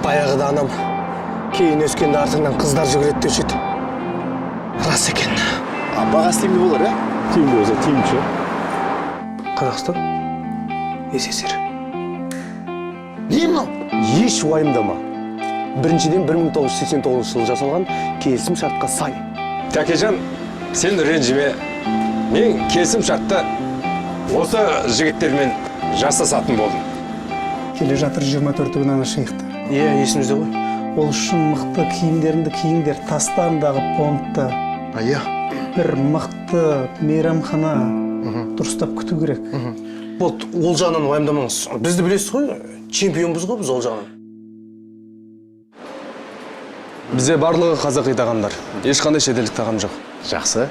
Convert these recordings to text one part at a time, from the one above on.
Баяғыда анам кейін өскенде артыңнан қыздар жүгіреді деуші еді. Рас екен. Бағасы тиімді болар, ә? Тиімді өзі, тиімші. Қазақстан СССР. Не мынау? Еш уайымдама. Біріншіден 1989 жылы жасалған келісім шартқа сай. Тәкежан, сен ренжіме. Мен келісім шартты осы жігіттермен жасасатын болдым. Келе жатыр 24 күн ана шейхті. Есімізде ғой. Ол үшін мықты киімдеріңді киіңдер, тастарындағы понтты. Ая. Бір мықты мейрамхана дұрыстап күту керек. Болды, ол жағынан уайымдамаңыз. Бізді білесіз ғой, чемпионбыз ғой біз ол жағынан. Бізде барлығы қазақи тағамдар. Ешқандай шетелдік тағам жоқ. Жақсы.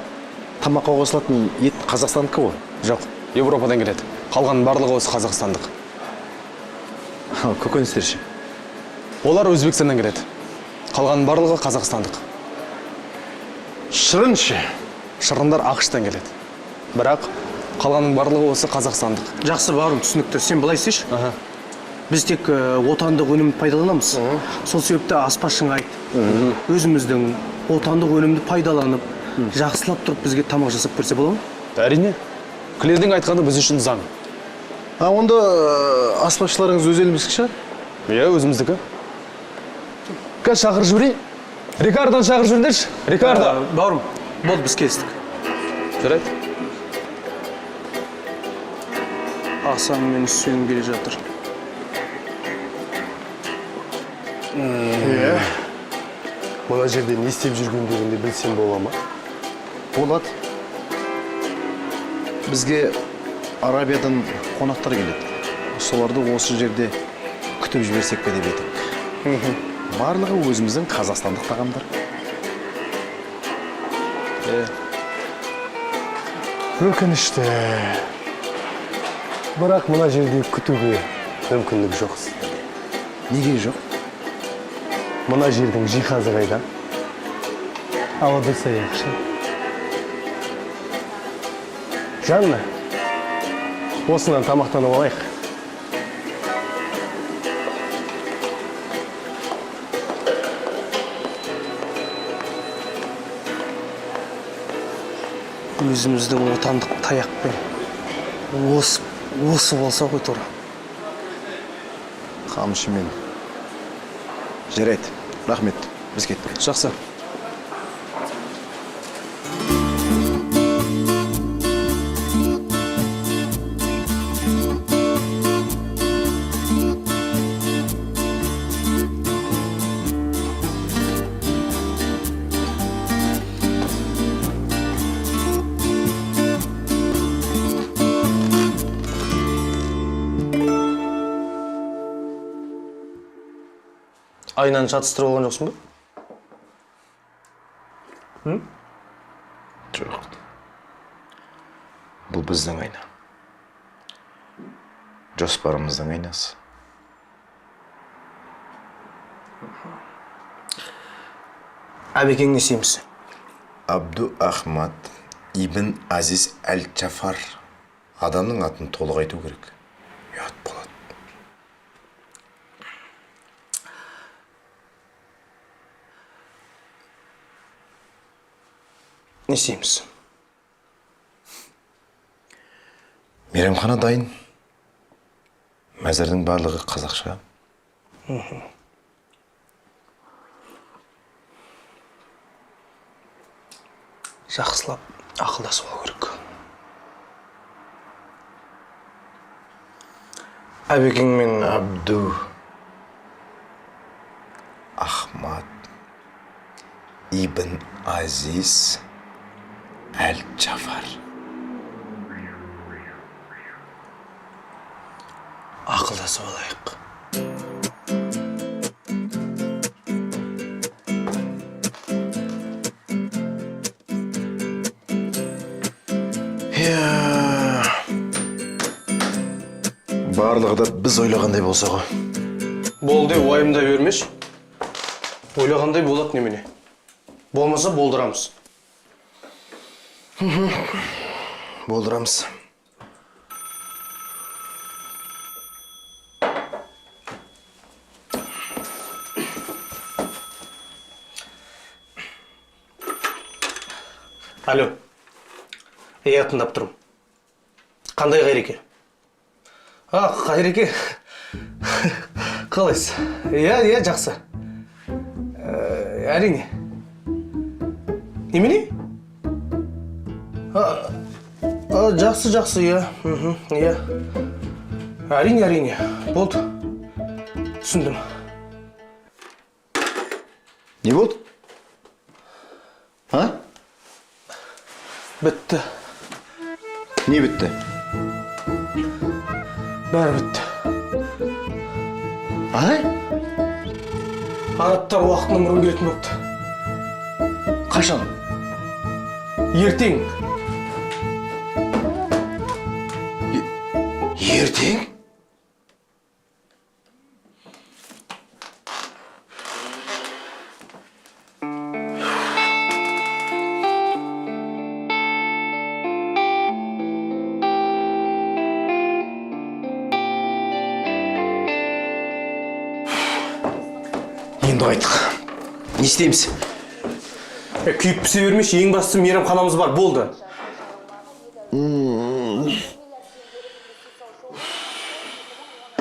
Тамаққа қосылатын ет Қазақстандікі ғой? Жоқ, Европадан келеді. Қалғанның барлығы осы қазақстандық. Көкөністер ше? Олар Өзбекстаннан келеді. Қалғанның барлығы қазақстандық. Шырын ше? Шырындар ақштан келеді. Бірақ қалғанның барлығы осы қазақстандық. Жақсы бауырым, түсінікті. Сен былай істеші. Біз тек отандық өнімді пайдаланамыз. Сол себепті аспазшыңа айт. Өзіміздің отандық өнімді пайдаланып, жақсылап тұрып бізге тамақ жасап берсе бола ма? Әрине. Клердің айтқаны біз үшін заң. Онда аспазшыларыңыз өз еліміздікі шығар? Иә, өзіміздікі. Қазір шақырып жіберейін. Рикардоны шақырып жіберіңдерші. Рикардо. Бауырым, болды, біз келістік. Жарайды. Асан мен Үсен келе жатыр. Мына жерде не істеп жүргендеріңді білсем бола ма? Болады. Бізге Арабиядан қонақтар келеді. Соларды осы жерде күтіп жіберсек пе деп едік. Барлығы өзіміздің қазақстандық тағамдар. Өкінішті. Бірақ мына жерде күтуге мүмкіндік жоқ. Неге жоқ? Мына жердің жиһазы қайда? Ауада саяқшы. Жанна, осынан тамақтанып алайық. Өзіміздің отандық таяқпен осы болса ғой тұра. Қамшымен. Жарайды. Рахмет. Біз кеттік. Жақсы. Айнаны шатыстырып алған жоқсың ба? Жоқ. Бұл біздің айна. Жоспарымыздың айнасы. Әбекең не істейміз? Абду Ахмад ибн Азиз әл-Джафар. Адамның атын толық айту керек. Ұят болады. Не істейміз? Мейрамхана дайын. Мәзірдің барлығы қазақша. Жақсылап ақылдасып алу керек. Әбекең мен Абду Ахмад ибн Азиз әл-Джафар. ақылдасып алайық. Барлығы да біз ойлағандай болса ғой. Болды, уайымдай бермеш. Ойлағандай болады немене. Болмаса болдырамыз. Болдырамыз. Алло. Иә, тыңдап тұрмын. Қандай Қайреке? Қайреке. Қалайсыз? Иә, жақсы. Әрине. Немене? Жақсы, иә. Иә. Әрине. Болды. Түсіндім. Не болды? А? Бітті. Не бітті? Бәрі бітті. Арабтар уақытын өмірін келетін бопты. Қашан? Ертең. Ертең? Енді қайттық. Не істейміз? Күйіп пісе бермеш, ең бастысы мейрамханамыз бар, болды.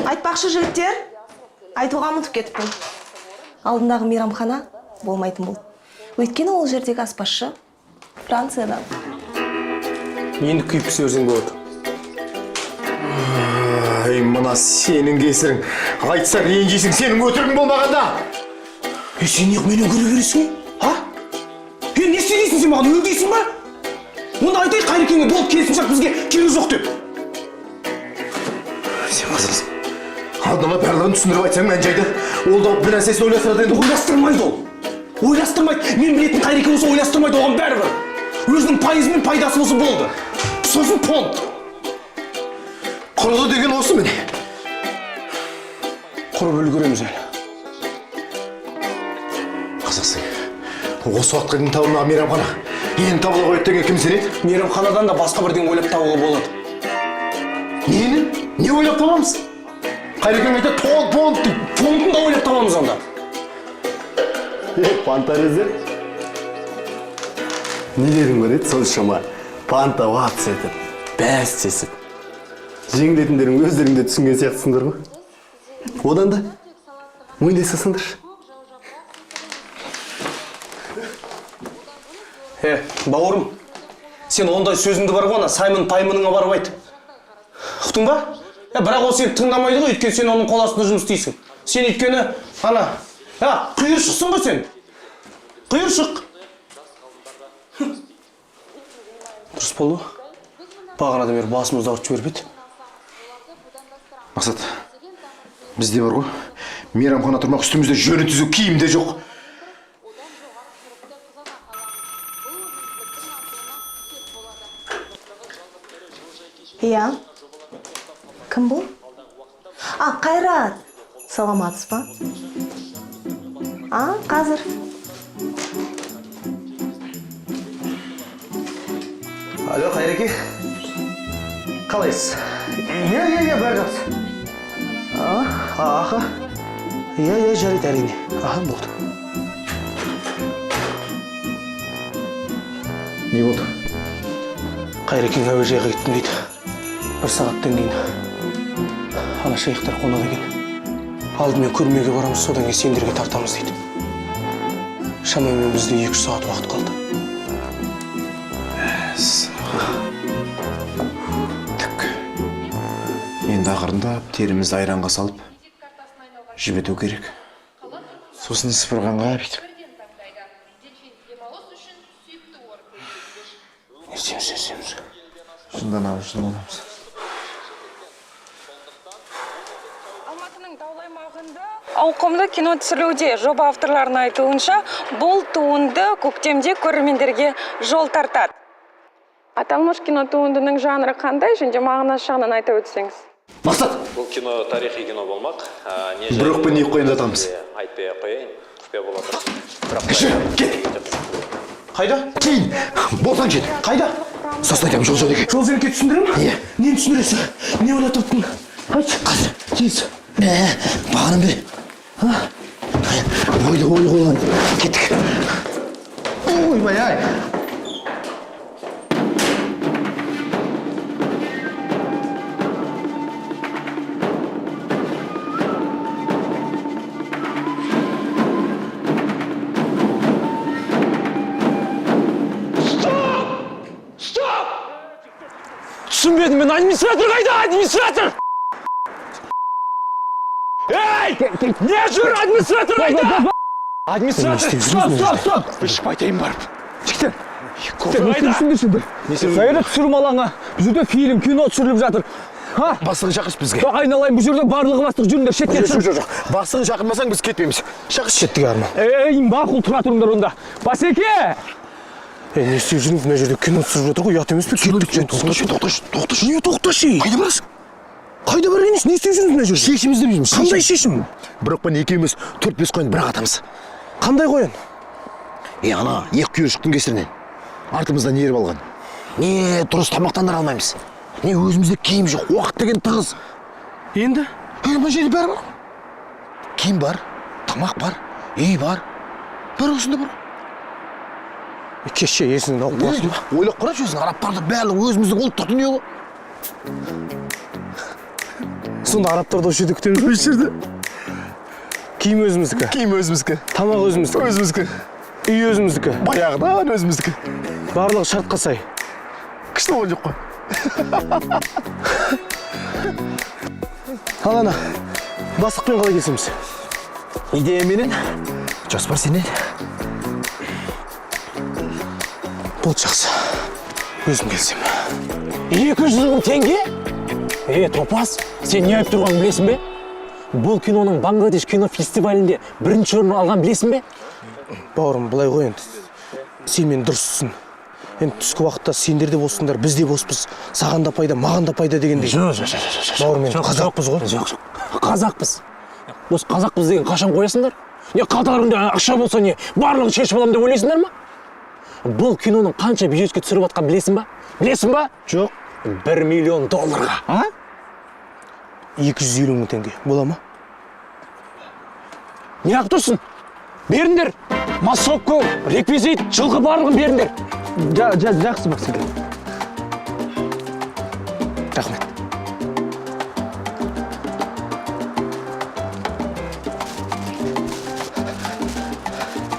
Айтпақшы жігіттер, айтуға ұмытып кетіппін. Алдындағы мейрамхана болмайтын бұл. Өйткені ол жердегі аспазшы Франциядан. Енді күйіп пісе берсең болады. Мына сенің кесірің. Айтса ренжисің, сенің өтірігің болмағанда. Сен неғып менен көре бересің? Не істейсің сен маған, өлдейсің ба? Онда айтайық Қайрекеңе болып келісімшарт бізге керек жоқ деп. Сен қызықсың. Алдыма барлығын түсіндіріп айтсаң мән-жайды. Ол да бір нәрсесін ойластырады енді. Ойластырмайды ол. Ойластырмайды. Мен білетін Қайреке болса ойластырмайды, оған бәрібір. Өзінің пайызы мен пайдасы болса болды. Сосын понт. Құрылы деген осы міне. Құрып үлгіреміз әлі. Қызықсың. Осы уақытқа дейін табылмаған мейрамхана. Енді табыла қойды деген кім сенеді? Мейрамханадан да басқа бірден ойлап табуға болады. Нені? Не ойлап табамыз? Қайрекең айтады понт дейді. Понтын да ойлап табамыз онда. Пантарезі? Не дедің көреді, сол шама пантавация етіп, бәс тесіп. Жеңілетіндерің өздеріңде түсінген сияқтысыңдар ғой. Одан да мойындайсасыңдаршы. Бауырым, сен ондай сөзіңді бар ғой, Саймон Таймоныңа барып айт. Ұқтың ба? Бірақ ол сен тыңдамайды ғой, өйткені сен оның қол астында жұмыс істейсің. Сен өйткені, құйыршықсың ғой сен. Құйыршық. Дұрыс болды. Бағанадан бері басымызды ауыртып жіберіп еді. Мақсат, бізде бар ғой, мейрамхана тұрмақ, үстімізде жөні түзу киім де жоқ. Иә. Кім бұл? Қайрат. Саламатсыз ба? Қазір. Алло, Қайреке. Қалайсыз? Иә, бәрі жақсы. Иә, жарайды әрине. Болды. Не болды? Қайрекең әуежайға кеттім дейді. 1 сағаттан кейін. Ана шайықтар қонады екен. Алдымен көрмеге барамыз, содан кейін сендерге тартамыз дейді. Шамамен бізде 2 сағат уақыт қалды. Енді ақырындап терімізді айранға салып жібету керек. Сосын сыпырғанға бүйтіп. Не істейміз? Жынданамыз. Алматының таулы аймағында ауқымды кино түсірілуде. Жоба авторларының айтуынша, бұл туынды көктемде көрермендерге жол тартады. Аталмыш кино туындының жанры қандай, және мағынасы жағынан айта өтсеңіз? Мақсат! Бұл кино тарихи кино болмақ. Бір өкпен не қойын жатамыз. Айтпай қойын, құпия болады. Кіші, кет! Қайда? Кейін! Болсан кет! Қайда? Сосын айтамын жол жөнекей. Жол жөнекей түсіндірем? Иә. Нені түсіндіресің? Не ойлап таптың? Айтшы. Қазір. Тез. Бағаным бе? Ойды қойған. Кеттік. Ойбай-ай. Администратор қайда? Администратор! Ей! Не жүр, администратор қайда? Администратор, стоп! Ішіп айтайын барып. Жігіттер, Сайрат түсірім алаңа. Бұл жерде фильм, кино түсіріліп жатыр. Бастығын шақыршы бізге. Айналайын, бұл жерде барлығы бастық жүріңдер, шетке түсір. Жоқ. Бастығын шақырмасаң біз кетпейміз. Шақыршы. Кеттік Арман. Ей, мақұл тұра тұрыңдар онда. Басеке! Не істеп жүрміз, мына жерде кино түсіріп жатыр ғой, ұят емес пе? Кеттік. Тоқташы. Не тоқташы? Қайда барасың? Қайда барайын? Не істеп жүрміз мына жерде? Шешімізді білмейміз. Қандай шешім? Бірақ мен екеуміз 4-5 қойын бірақ атамыз. Қандай қоян? Ана, екі күйіршіктің кесірінен. Артымыздан еріп алған. Не дұрыс тамақтандыра алмаймыз. Не өзімізде киім жоқ, уақыт деген тығыз. Енді? Мына жерде бәрі бар. Киім бар, тамақ бар, үй бар. Бәрі осында бар. Кеше есіңді алып қаласың ба? Ойлап қарашы өзің, арабтарды барлығы өзіміздің ұлттық дүние ғой. Сонда арабтарды осы жерде күтеміз бе осы жерде? Киім өзіміздікі. Киім өзіміздікі. Тамақ өзіміздікі. Өзіміздікі. Үй өзіміздікі. Баяғыдан өзіміздікі. Барлығы шартқа сай. Күшті болған жоқ қой. Ал ана, бастықпен қалай келсеміз? Идея менен, жоспар сенен. Бұл жақсы. Өзім келсем. 200 мың теңге? Топас, сен не айтып тұрғанын білесің бе? Бұл киноның Бангладеш кино фестивалінде бірінші орын алған білесің бе? Бауырым, былай ғой енді. Сен мен дұрыссың. Енді түскі уақытта сендер де боссыңдар, біз де боспыз. Саған да пайда, маған да пайда дегендей. Бауырым, мен қазақпыз ғой. Жоқ. Қазақпыз. Осы қазақпыз деген қашан қоясыңдар? Не қатарыңда ақша болса не, барлығын шешіп аламын деп ойлайсыңдар ма? Бұл киноның қанша бюджетке түсіріп атқан білесің ба? Білесің ба? Жоқ. $1 миллион. 250 мың теңге. Бола ма? Не ақ тұрсың? Беріңдер. Массовка, реквизит, жылқы барлығын беріңдер. Жақсы Максим. Рахмет.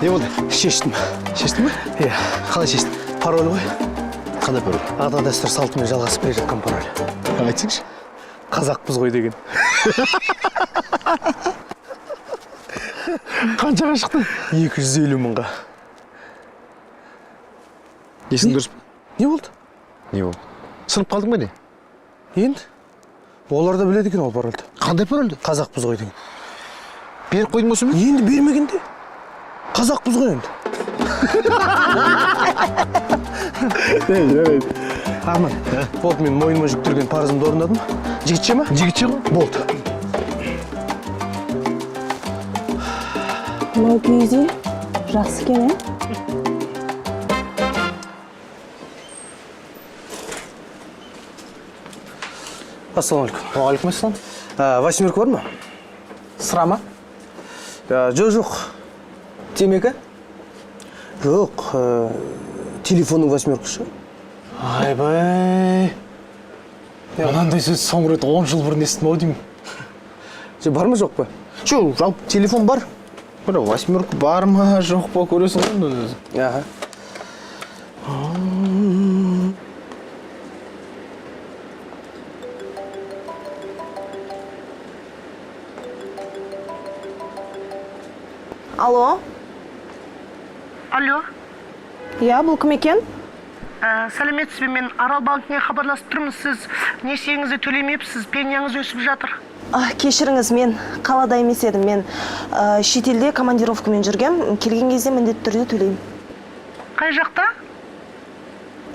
Не болды? Шештім. Шештің бе? Иә. Қалай шештің? Пароль ғой. Қандай пароль? Ата дәстүр салтымен жалғасып келе жатқан пароль. Айтсаңшы. Қазақпыз ғой деген. Қаншаға шықты? 250 мыңға. Есің дұрыс па? Не болды? Не болды? Сынып қалдың ба не? Енді? Олар да біледі екен ол парольді. Қандай парольді? Қазақпыз ғой деген. Беріп қойдың осы ма? Енді бермегенде. Қазақпыз ғой енді. Арман, болды, мен мойныма жүктелген парызымды орындадым. Жігітше ма? Жігітше ғой? Болды. Мынау киіз үй жақсы екен, Ассалаумалейкум. Уағалейкумассалам. Восьмерка бар ма? Сыра ма? Жоқ. Темекі? Жоқ. Телефонның восьмеркасы. Айбай. Мынандай сөз соңғы рет 10 жыл бұрын естідім ау деймін. Бар ма жоқ па? Жоқ, жалпы телефон бар. Бір восьмерка бар ма, жоқ па көресің ғой мұның өзі. Аха. Алло? Алло, Иә, бұл кім екен? сәлеметсіз бе, мен Арал банкіне хабарласып тұрмын, сіз несиеңізді төлемепсіз, пенияңыз өсіп жатыр. Кешіріңіз, мен қалада емес едім, мен шетелде командировкамен жүргем, келген кезде міндетті түрде төлеймін. Қай жақта?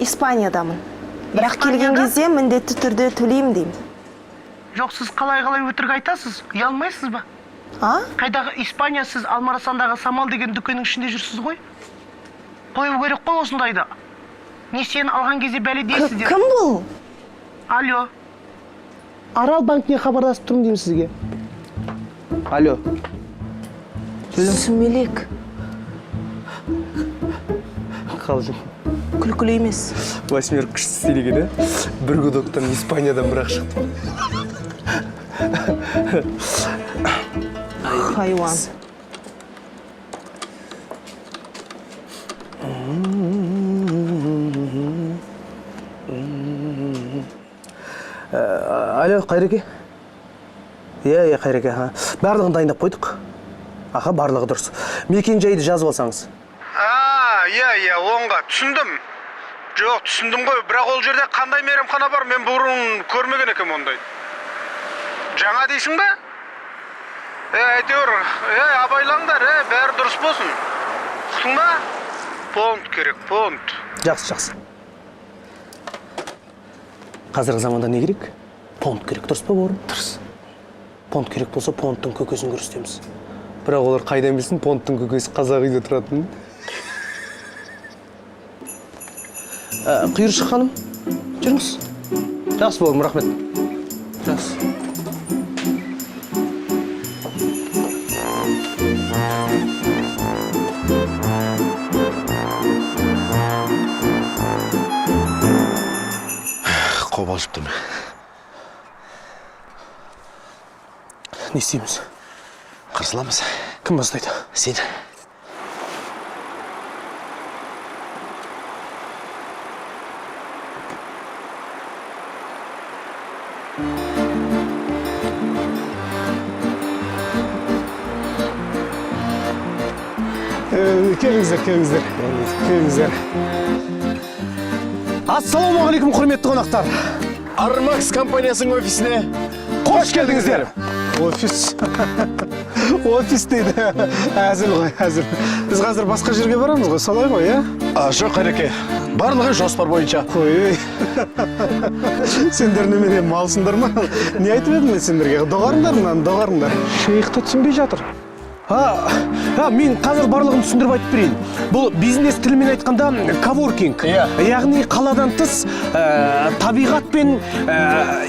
Испаниядамын. Бірақ келген Испанияда? кезде міндетті түрде төлеймін деймін. Жоқ, сіз қалай өтірік айтасыз, ұялмайсыз ба? Қайдағы Испания, сіз Алмарасандағы Самал деген дүкеннің ішінде жүрсіз ғой? Қою керек қой осындайды. Несиені алған кезде бәле дейсіздер. Кім бұл? Алло. Арал банкіне хабарласып тұрмын деймін сізге. Алло. Сүмелек. Қалжың. Күлкілі емес. Восьмерка күшті істелеген, бір гудоктан Испаниядан бірақ шықты. Хайуан. Алло, Қайреке? Иә, Қайреке. Барлығын дайындап қойдық. Аха, барлығы дұрыс. Мекен жайды жазып алсаңыз. Иә, оңға түсіндім. Жоқ, түсіндім ғой, бірақ ол жерде қандай мейрамхана бар, мен бұрын көрмеген екем ондайды. Жаңа дейсің бе? Әйтеуір, абайлаңдар, бәрі дұрыс болсын. Құтың ба? Понт керек, понт. Жақсы. Қазіргі заманда не керек? Понт керек, дұрыс па бауырым? Дұрыс. Понт керек болса, понттың көкесін көрсетеміз. Бірақ олар қайдан білсін, понттың көкесі қазақ үйде тұратын. Құйыршық ханым, жүріңіз. Жақсы бауырым, рахмет. Жақсы. Қобалжып тұрмын. Не істейміз? Қарсыламыз. Кім бастайды? Сен. Келіңіздер. Ассалаумағалейкум, құрметті қонақтар. Армакс компаниясының офисіне Қош келдіңіздер. Офис дейді. Әзіл ғой, әзіл. Біз қазір басқа жерге барамыз ғой, солай ғой, иә? Жоқ, Қайреке. Барлығы жоспар бойынша. Қой. Сендер немене малсыңдар ма? Не айтып едім мен сендерге? Доғарыңдар. Шейхті түсінбей жатыр. Мен қазір барлығын түсіндіріп айтып берейін. Бұл бизнес тілімен айтқанда коворкинг. Яғни қаладан тыс табиғат пен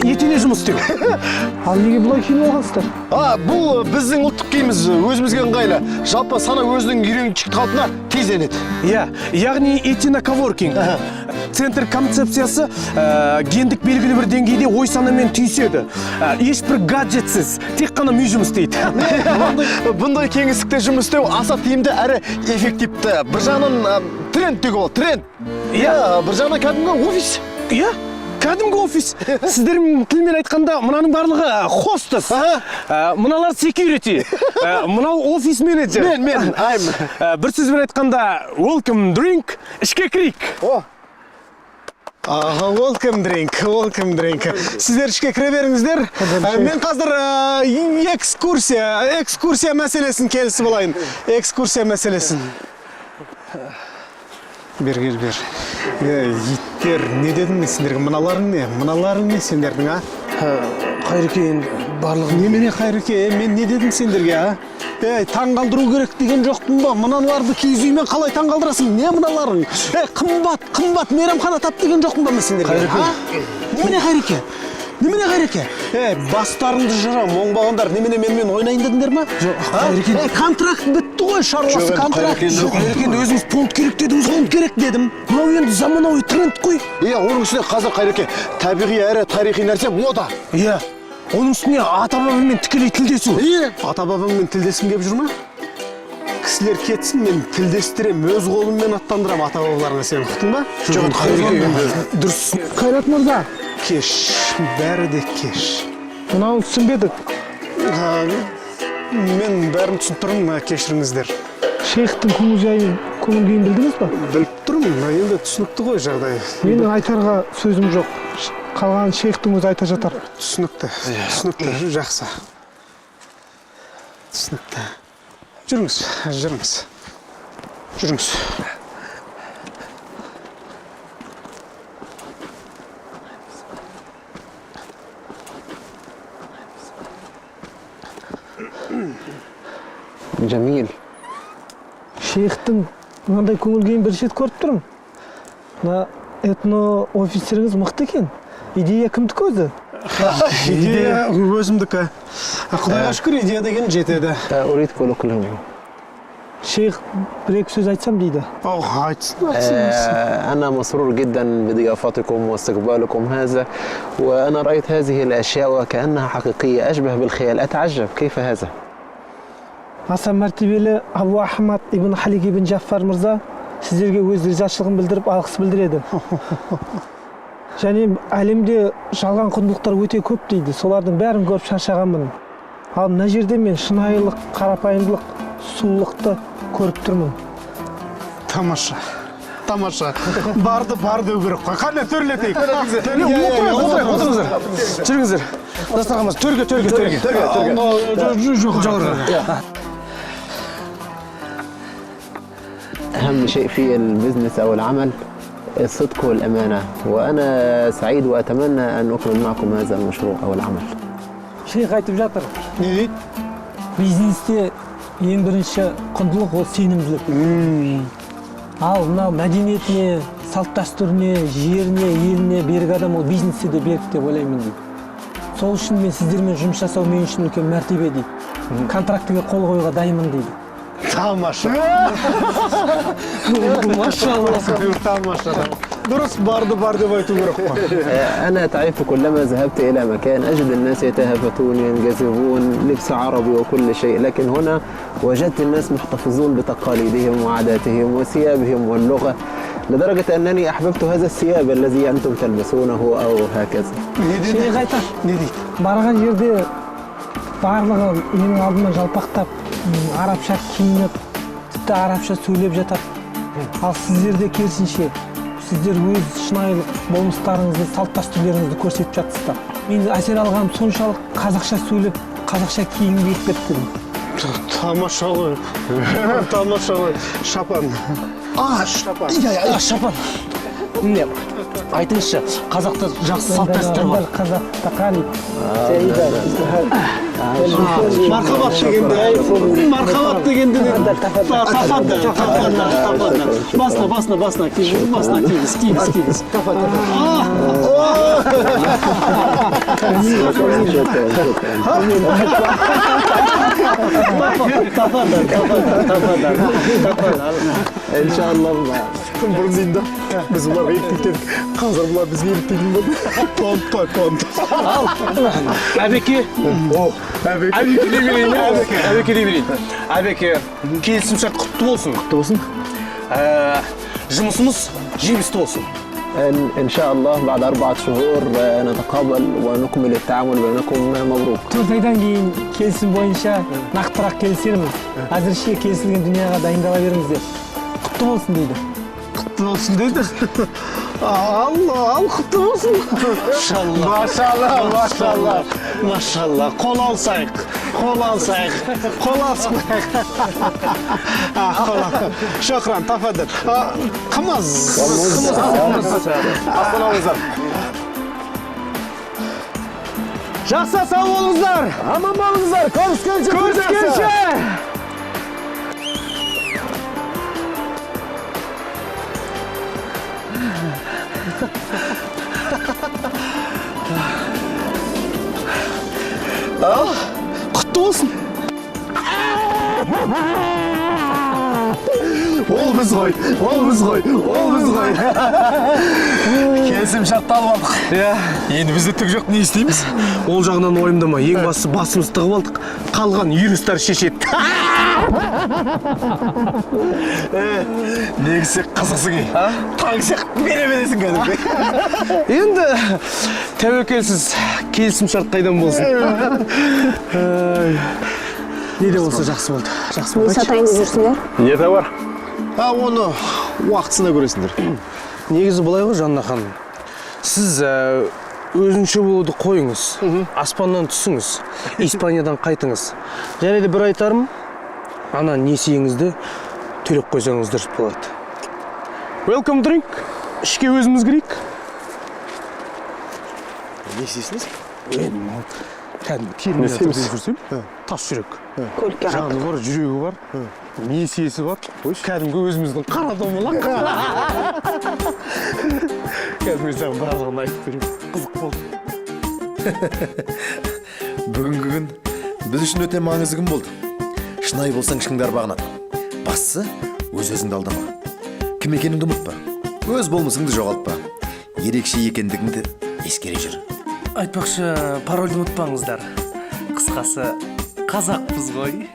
етене жұмыс істеу. Ал неге бұлай киініп алғансыздар? Бұл біздің ұлттық киіміміз, өзімізге ыңғайлы. Жалпы сана өзінің үйреншікті қалпына тез енеді. Яғни етене коворкинг. Центр концепциясы гендік белгілі бір деңгейде ой санамен түйіседі. Ешбір гаджетсіз, тек қана ми жұмыс істейді. Бұндай кеңістікте жұмыс істеу аса тиімді әрі эффективті. Бір жағынан тренд деуге болады, тренд. Бір жағынан кәдімгі офис. Кәдімгі офис. Сіздердің тілмен айтқанда мынаның барлығы хостес. Мыналар security. Мынау офис менеджер. Мен. Бір сөзбен айтқанда welcome drink, ішке кірейік. Welcome drink. Сіздер ішке кіре беріңіздер. Мен қазір экскурсия мәселесін келісіп алайын. Экскурсия мәселесін. Бер. Иттер, не дедім мен сендерге? Мыналарың не сендердің, а? Қайреке, барлығы... Немене Қайреке, мен не дедім сендерге, а? Таң қалдыру керек деген жоқпын ба? Мыналарды киіз үймен қалай таң қалдырасың? Не мыналарың? Қымбат, мейрамхана тап деген жоқпын ба мен сендерге? Немене Қайреке? Бастарыңды жырам, оңбағандар, немене менімен ойнайын дедіңдер ма? Контракт бітті ғой, шаруасы контракт. Қайреке, өзіңіз понт керек дедіңіз. Понт керек дедім. Мынау енді заманауи тренд қой. Оның үстіне қазір Қайреке, табиғи әрі тарихи нәрсе мода. Оның үстіне ата-бабаммен тікелей тілдесу. Ата-бабаммен тілдесім кеп жүр ма? Кісілер кетсін, мен тілдестірем, өз қолыммен аттандырам ата-бабаларына, сен ұқтың ба? Жоқ, Қайреке, дұрыс. Қайрат мырза, кеш, бәрі де кеш. Мынау түсінбедік. Мен бәрін түсініп тұрмын, кешіріңіздер. Шейхтің көңіл күйін білдіңіз ба? Біліп тұрмын, енді түсінікті ғой жағдай. Менің айтарға сөзім жоқ. Қалған шейхтің өзі айта жатар. Түсінікті, жақсы. Түсінікті. Жүріңіз. Jamil. Шейхтің мынандай көңіл күйін бірінші рет көріп тұрмын. Этно офистеріңіз мықты екен. Идея кімдікі өзі? Идея өзімдікі. Құдайға шүкір, идея деген жетеді. أريد كلهم. Шейх бір-екі сөз айтсам дейді. Айтсын. أنا مسرور جدا بضيافتكم واستقبالكم هذا وأنا رأيت هذه الأشياء وكأنها حقيقية أشبه بالخيال أتعجب كيف هذا؟ Аса мәртебелі Абу Ахмад ибн Халик ибн Джаффар мырза сіздерге өз ризашылығын білдіріп алғыс білдіреді. және әлемде жалған құндылықтар өте көп дейді. Солардың бәрін көріп шаршағанмын. Ал мына жерде мен шынайылық, қарапайымдылық, сұлулықты көріп тұрмын. Тамаша. Тамаша. Барды керек қой. Қане төрлетейік. Отырыңыздар. Жүріңіздер. Дастарханымыз төрге. أهم شيء في البزنس أو العمل الصدق والأمانة، وأنا سعيد وأتمنى أن أكمل معكم هذا المشروع أو العمل. Шейх айтып жатыр. Не дейді? Бизнесте ең бірінші құндылық ол сенімділік. Ал мынау мәдениетіне, салт дәстүріне, жеріне, еліне берік адам ол бизнесте де берік деп ойлаймын дейді. Сол үшін мен сіздермен жұмыс жасау мен үшін үлкен мәртебе дейді. Контрактіге қол қоюға дайынмын дейді. Тамаша. Тамаша. Дұрыс барды деп айту керек қой. أنا تعرف كلما ذهبت إلى مكان أجد الناس يتهافتون ينجذبون لبس عربي وكل شيء، لكن هنا وجدت الناس محتفظون بتقاليدهم وعاداتهم وثيابهم واللغة، لدرجة أنني أحببت هذا الثياب الذي أنتم تلبسونه أو هكذا. Шейх айтар. Не дейді? Барған жерде барлығы менің алдыма жалпақтап, арабша киініп, тіпті арабша сөйлеп жатады. Ал сіздерде керісінше, сіздер өз шынайылық болмыстарыңызды, салт дәстүрлеріңізді көрсетіп жатсыздар. Мен әсер алғаным соншалық қазақша сөйлеп, қазақша киінбей кетті. Тамаша ғой. Тамаша ғой. Шапан. Шапан. Шапан. Не, айтыңызшы, қазақта жақсы салт дәстүр бар. Қазақта қали. Мархабат дегенде. Басына киіңіз. إن شاء الله. Бұрын дейін да, біз бұларға еліктелдік. Қазір бұлар бізге еліктелген болды. Понт. Әбеке. Әбеке дей берейін. Әбеке, келісімшарт құтты болсын. Құтты болсын. Жұмысымыз жемісті болсын. إن شاء الله بعد 4 شهور نتقابل ونكمل التعامل بينكم. مبروك. 4 айдан кейін келісім бойынша нақтырақ келісерміз. Әзірше келісілген дүнияға дайындала беріңіздер. Құтты болсын дейді. Құтты болсын дейді. Ал құтты болсын. Машалла. Қол алсайық. Шокран, тафадыр. Қымыз. Астанамыздар. Жақсы сау болыңыздар. Аман болыңыздар. Көріскенше. Құтты болсын. Ол біз ғой. Келісім шартталып алдық. Енді бізде түк жоқ, не істейміз? Ол жағынан ойымдама, ең бастысы басымыз тығып алдық. Қалған юристтер шешеді. Негізі қызықсың ей. Таңсық бере-бересің кәдімгі. Енді тәуекелсіз келісім шарт қайдан болсын. Не де болса жақсы болды. Не сатайын деп жүрсіңдер? Не товар? Оны уақытысында көресіңдер. Негізі былай ғой, Жанна ханым. Сіз өзінше болуды қойыңыз. Аспаннан түсіңіз. Испаниядан қайтыңыз. Және де бір айтарым, ана несиеңізді төлеп қойсаңыз дұрыс болады. Welcome drink. Ішке өзіміз кірейік. Несесіңіз? Кәдімгі терминатор деп жүрсем, тас жүрек. Жаны бар, жүрегі бар, несиесі бар. Кәдімгі өзіміздің қара домалақ. Кәдімгі саған біразғаны айтып берейін. Қызық болды. Бүгінгі күн біз үшін өте маңызды күн болды. Шынайы болсаң ішіңді арбағанады. Бастысы өз-өзіңді алдама. Кім екеніңді ұмытпа. Өз болмысыңды жоғалтпа. Ерекше екендігіңді ескере жүр. Айтпақшы, парольді ұмытпаңыздар. Қысқасы, қазақпыз ғой.